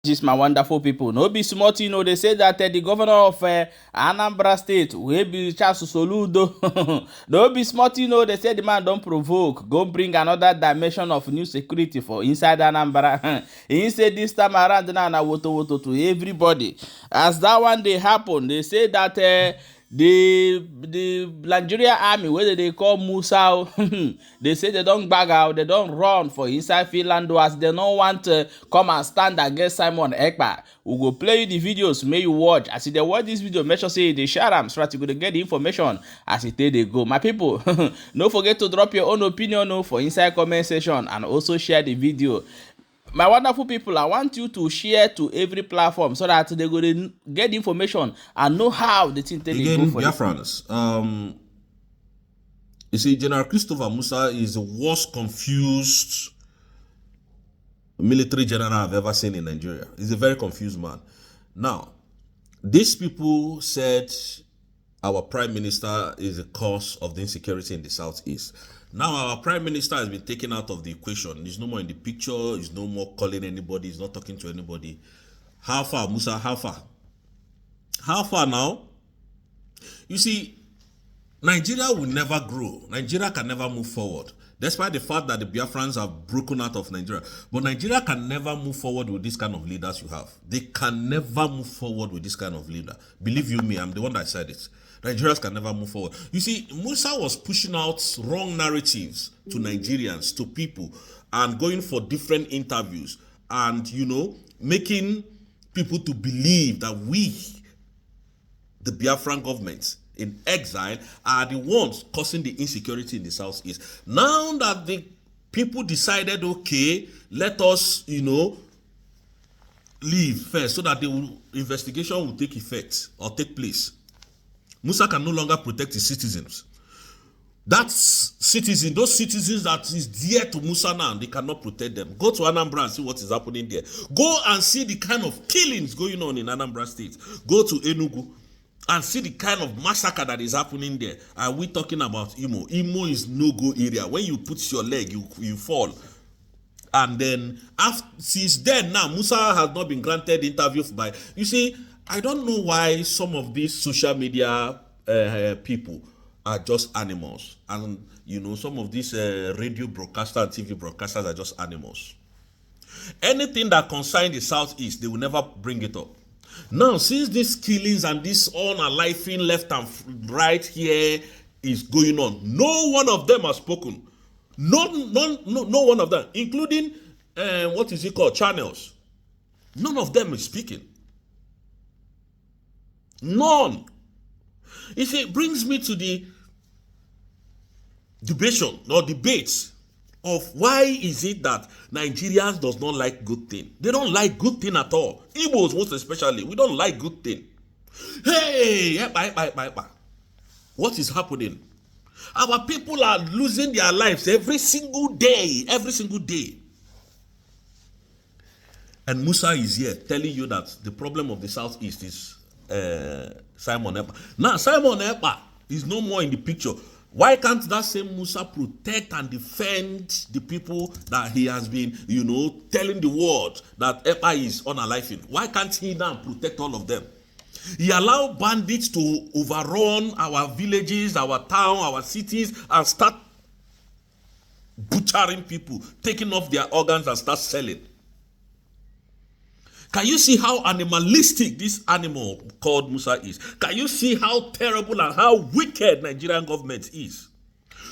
Just my wonderful people. No be small thing, they say that the governor of Anambra State will be Charles Soludo. No be small thing, they say the man don't provoke. Go bring another dimension of new security for inside Anambra. He said this time around now na woto to everybody. As that one they happen, they say that the Nigeria army, whether they call Musa, they say they don't bag out, they don't run for inside Finland as they don't want to come and stand against Simon Ekpa. We go play you the videos, may you watch. As they watch this video, make sure say they share them so that you go get the information as it they go. My people, don't forget to drop your own opinion for inside comment section and also share the video. My wonderful people, I want you to share to every platform so that they go to get information and know how the thing they go for. Biafrans, you see, General Christopher Musa is the worst confused military general I've ever seen in Nigeria. He's a very confused man. Now, these people said our prime minister is the cause of the insecurity in the southeast. Now our prime minister has been taken out of the equation. He's no more in the picture. He's no more calling anybody. He's not talking to anybody. How far, Musa? How far? How far now? You see, Nigeria will never grow. Nigeria can never move forward. Despite the fact that the Biafrans have broken out of Nigeria. But Nigeria can never move forward with this kind of leaders you have. They can never move forward with this kind of leader. Believe you me, I'm the one that said it. Nigerians can never move forward. You see, Musa was pushing out wrong narratives to Nigerians, to people, and going for different interviews and, you know, making people to believe that we, the Biafran government in exile, are the ones causing the insecurity in the southeast. Now that the people decided, okay, let us, you know, leave first so that the investigation will take effect or take place. Musa can no longer protect his citizens. Those citizens that is dear to Musa now, they cannot protect them. Go to Anambra and see what is happening there. Go and see the kind of killings going on in Anambra State. Go to Enugu and see the kind of massacre that is happening there. Are we talking about Imo? Imo is no-go area. When you put your leg, you fall. And then, since then now, Musa has not been granted interview by... You see, I don't know why some of these social media people are just animals. And, you know, some of these radio broadcasters and TV broadcasters are just animals. Anything that concerns the Southeast, they will never bring it up. Now, since these killings and this unaliving left and right here is going on, no one of them has spoken. No one of them, including, what is it called, channels. None of them is speaking. None. You see, it brings me to the debate of why is it that Nigerians does not like good thing. They don't like good thing at all. Igbos most especially, we don't like good thing. Hey, what is happening? Our people are losing their lives every single day. And Musa is here telling you that the problem of the Southeast is Simon Ekpa. Now, Simon Ekpa is no more in the picture. Why can't that same Musa protect and defend the people that he has been, you know, telling the world that Ekpa is unaliving? Why can't he now protect all of them? He allowed bandits to overrun our villages, our town, our cities, and start butchering people, taking off their organs and start selling. Can you see how animalistic this animal called Musa is? Can you see how terrible and how wicked Nigerian government is?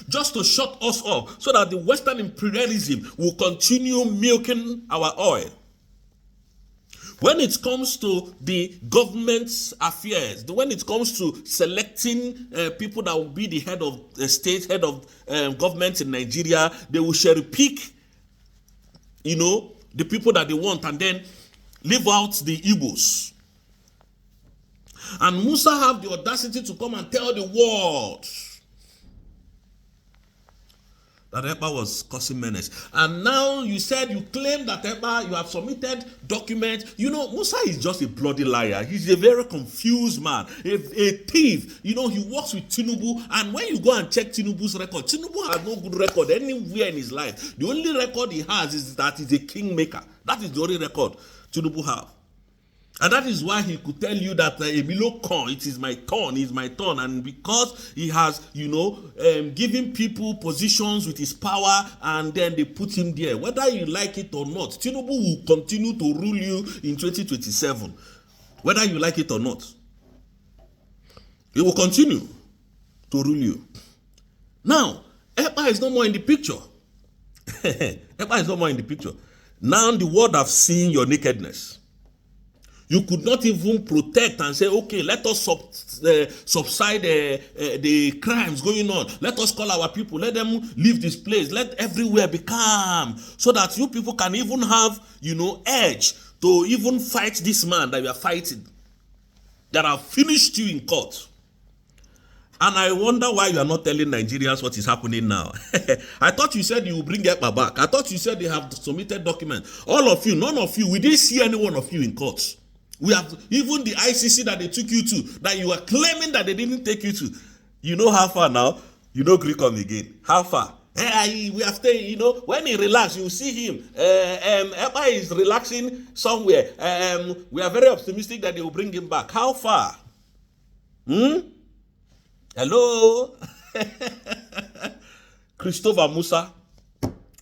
Just to shut us up so that the Western imperialism will continue milking our oil. When it comes to the government's affairs, when it comes to selecting people that will be the head of the state, head of government in Nigeria, they will cherry pick, you know, the people that they want and then leave out the Igbos. And Musa have the audacity to come and tell the world that Ekpa was causing menace. And now you said you claim that Ekpa, you have submitted documents. You know, Musa is just a bloody liar. He's a very confused man, a thief. You know, he works with Tinubu. And when you go and check Tinubu's record, Tinubu has no good record anywhere in his life. The only record he has is that he's a kingmaker. That is the only record Tinubu have. And that is why he could tell you that Emilio Con, it is my turn. And because he has, given people positions with his power, and then they put him there. Whether you like it or not, Tinubu will continue to rule you in 2027. Whether you like it or not. He will continue to rule you. Now, EPA is no more in the picture. EPA is no more in the picture. Now the world have seen your nakedness. You could not even protect and say, okay, let us subside the crimes going on. Let us call our people. Let them leave this place. Let everywhere be calm. So that you people can even have, edge to even fight this man that we are fighting. That have finished you in court. And I wonder why you are not telling Nigerians what is happening now. I thought you said you will bring EPA back. I thought you said they have submitted documents. All of you, none of you, we didn't see any one of you in court. We have, even the ICC that they took you to, that you are claiming that they didn't take you to. You know how far now? You know Greek come again. How far? We have stayed, when he relaxes, you see him. EPA is relaxing somewhere. We are very optimistic that they will bring him back. How far? Hello? Christopher Musa.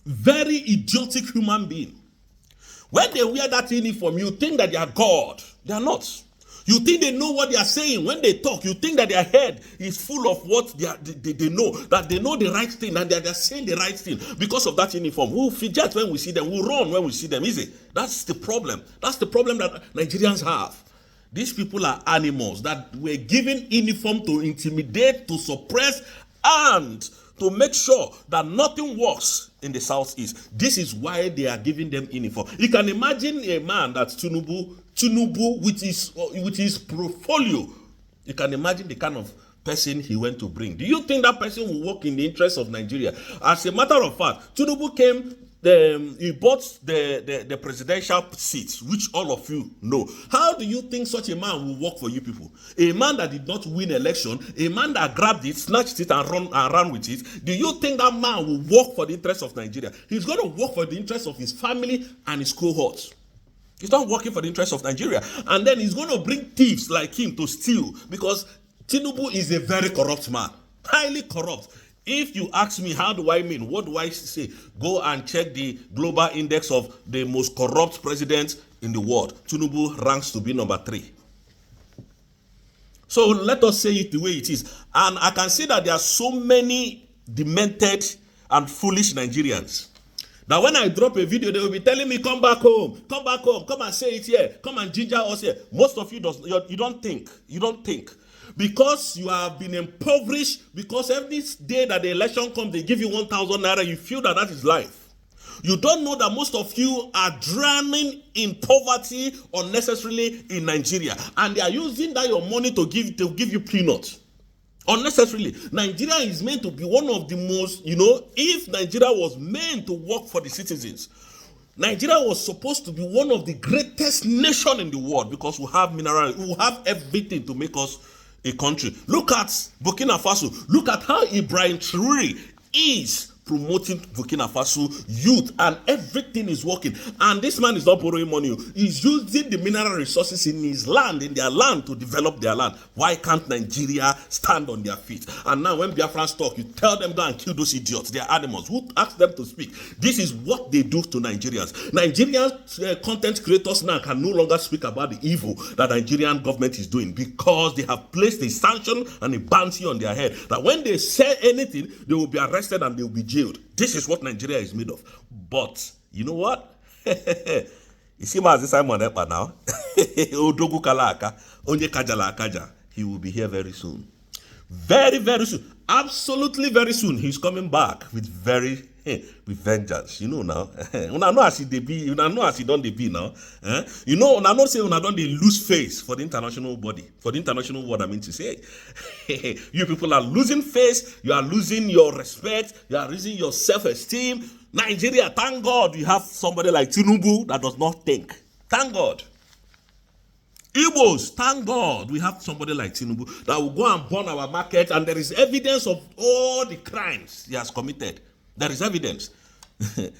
Very idiotic human being. When they wear that uniform, you think that they are God. They are not. You think they know what they are saying. When they talk, you think that their head is full of what they know. That they know the right thing and they are saying the right thing. Because of that uniform, we'll forget when we see them. We'll run when we see them. Is it? That's the problem. That's the problem that Nigerians have. These people are animals that were given uniform to intimidate, to suppress, and to make sure that nothing works in the southeast. This is why they are giving them uniform. You can imagine a man that's Tinubu with his portfolio. You can imagine the kind of person he went to bring. Do you think that person will work in the interest of Nigeria? As a matter of fact, Tinubu came. He bought the presidential seats, which all of you know. How do you think such a man will work for you people? A man that did not win election, a man that grabbed it, snatched it, and ran with it. Do you think that man will work for the interest of Nigeria? He's going to work for the interest of his family and his cohorts. He's not working for the interest of Nigeria. And then he's going to bring thieves like him to steal, because Tinubu is a very corrupt man, highly corrupt. If you ask me, how do I mean? What do I say? Go and check the global index of the most corrupt presidents in the world. Tinubu ranks to be number 3. So let us say it the way it is. And I can see that there are so many demented and foolish Nigerians. Now when I drop a video, they will be telling me, come back home, come and say it here, come and ginger us here. Most of you, you don't think. Because you have been impoverished, because every day that the election comes, they give you 1,000 naira, you feel that is life. You don't know that most of you are drowning in poverty unnecessarily in Nigeria. And they are using that your money to give you peanuts. Unnecessarily. Nigeria is meant to be one of the most, if Nigeria was meant to work for the citizens, Nigeria was supposed to be one of the greatest nations in the world, because we have minerals, we have everything to make us a country. Look at Burkina Faso. Look at how Ibrahim Traoré is promoting Burkina Faso youth, and everything is working. And this man is not borrowing money. He's using the mineral resources in his land, in their land, to develop their land. Why can't Nigeria stand on their feet? And now when Biafrans talk, you tell them go and kill those idiots. They are animals. Who asked them to speak? This is what they do to Nigerians. Nigerian content creators now can no longer speak about the evil that Nigerian government is doing, because they have placed a sanction and a bounty on their head that when they say anything, they will be arrested and they will be jailed. This is what Nigeria is made of. But you know what? You see Mazi Simon Ekpa now. Odogu Kalaka, Onye Kajala Akaja. He will be here very soon. Very, very soon. Absolutely very soon. He's coming back with vengeance. You know now. Una know as he be. Una know as he done the be now. You know, una know say una done the lose face for the international body, for the international world. I mean to say, you people are losing face. You are losing your respect. You are losing your self-esteem. Nigeria, thank God you have somebody like Tinubu that does not think. Thank God. Igbos, thank God we have somebody like Tinubu that will go and burn our market, and there is evidence of all the crimes he has committed. There is evidence.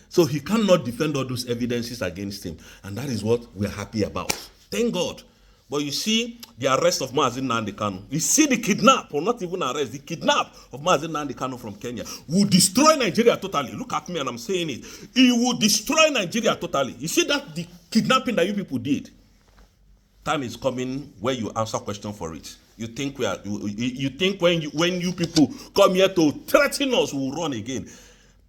So he cannot defend all those evidences against him. And that is what we're happy about. Thank God. But you see, the arrest of Mazi Nnamdi Kanu, you see the kidnap, or not even arrest, the kidnap of Mazi Nnamdi Kanu from Kenya will destroy Nigeria totally. Look at me and I'm saying it. It will destroy Nigeria totally. You see that the kidnapping that you people did? Time is coming where you answer question for it. You think you think when you people come here to threaten us, we will run again.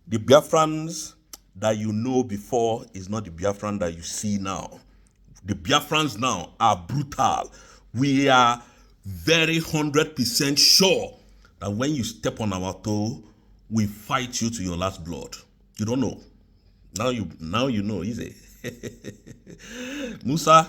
The Biafrans that you know before is not the Biafran that you see now. The Biafrans now are brutal. We are very 100% sure that when you step on our toe, we fight you to your last blood. You don't know. Now you know, easy. Musa,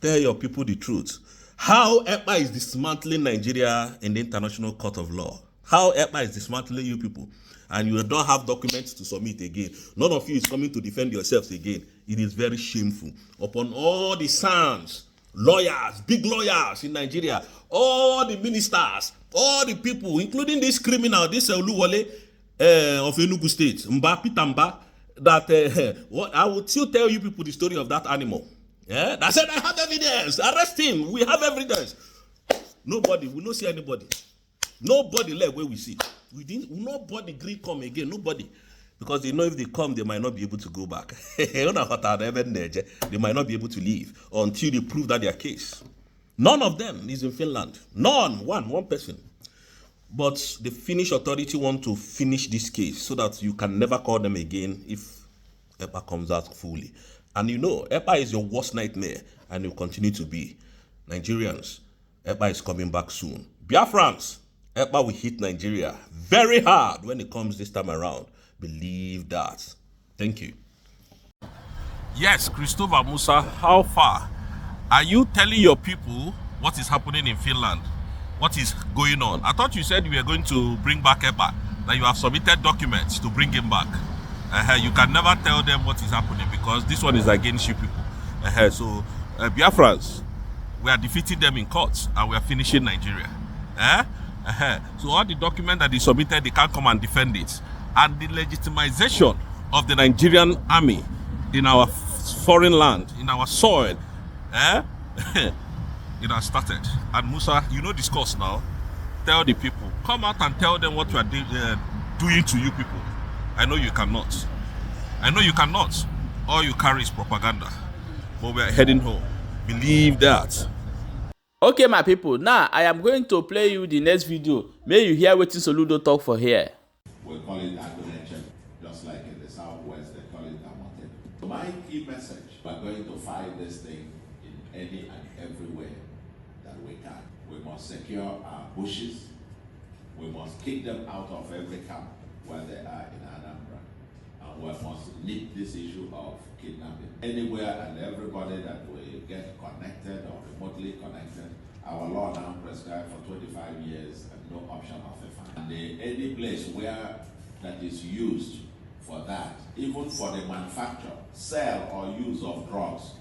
tell your people the truth. How EPA is dismantling Nigeria in the International Court of Law? How EPA is dismantling you people? And you don't have documents to submit again. None of you is coming to defend yourselves again. It is very shameful. Upon all the sons, lawyers, big lawyers in Nigeria, all the ministers, all the people, including this criminal, this Oluwole of Enugu State, Peter, that I will still tell you people the story of that animal. Yeah? I said, I have evidence. Arrest him. We have evidence. Nobody, we don't see anybody. Nobody left where we see. Nobody agree come again. Nobody. Because they know if they come, they might not be able to go back. They might not be able to leave until they prove that their case. None of them is in Finland. None. One person. But the Finnish authority want to finish this case so that you can never call them again if EPA comes out fully. And you know, EPA is your worst nightmare and will continue to be. Nigerians, EPA is coming back soon. Biafrans, EPA will hit Nigeria very hard when it comes this time around. Believe that. Thank you. Yes, Christopher Musa, how far? Are you telling your people what is happening in Finland? What is going on? I thought you said you were going to bring back EPA, that you have submitted documents to bring him back. You can never tell them what is happening because this one is against you people. So, Biafrans, we are defeating them in courts and we are finishing Nigeria. So all the documents that they submitted, they can't come and defend it. And the legitimization of the Nigerian army in our foreign land, in our soil, it has started. And Musa, you know this course now. Tell the people, come out and tell them what you are doing to you people. I know you cannot. I know you cannot. All you carry is propaganda. But we are heading home. Believe that. Okay, my people, now I am going to play you the next video. May you hear what Soludo talk for here. We call it agriculture, just like in the southwest they call it Amote. So my key message, we're going to fight this thing in any and every way that we can. We must secure our bushes. We must kick them out of every camp where they are in Anambra. And we must nip this issue of kidnapping. Anywhere and everybody that we get connected or remotely connected, our law now prescribed for 25 years and no option of a fine. And any place where that is used for that, even for the manufacture, sale or use of drugs,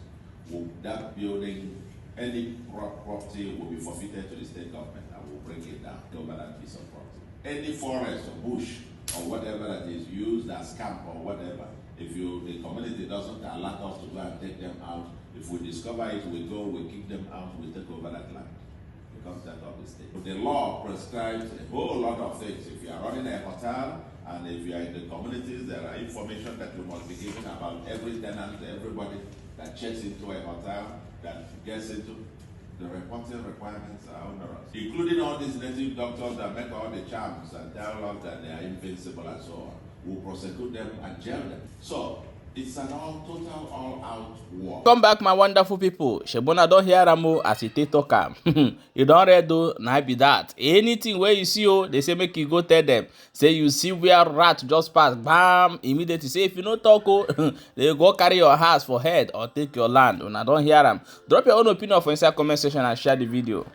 that building, any property will be forfeited to the state government and will bring it down over that piece of property. Any forest or bush or whatever that is used as camp or whatever, if the community doesn't allow us to go and take them out, if we discover it, we go, we kick them out, we take over that land. It becomes that of the state. The law prescribes a whole lot of things. If you are running a hotel, and if you are in the communities, there are information that you must be given about every tenant, everybody that checks into a hotel, that gets into. The reporting requirements are onerous, including all these native doctors that make all the charms and tell us that they are invincible and so on. We'll prosecute them and jail them. So it's an total all-out war. Come back, my wonderful people. Shebona don't hear Ramo as he take talk am. You don't read though, now be that. Anything where you see, they say make you go tell them. Say you see where rat just pass, bam, immediately say if you no talk, they go carry your house for head or take your land. When I don't hear them, drop your own opinion for inside comment section and share the video.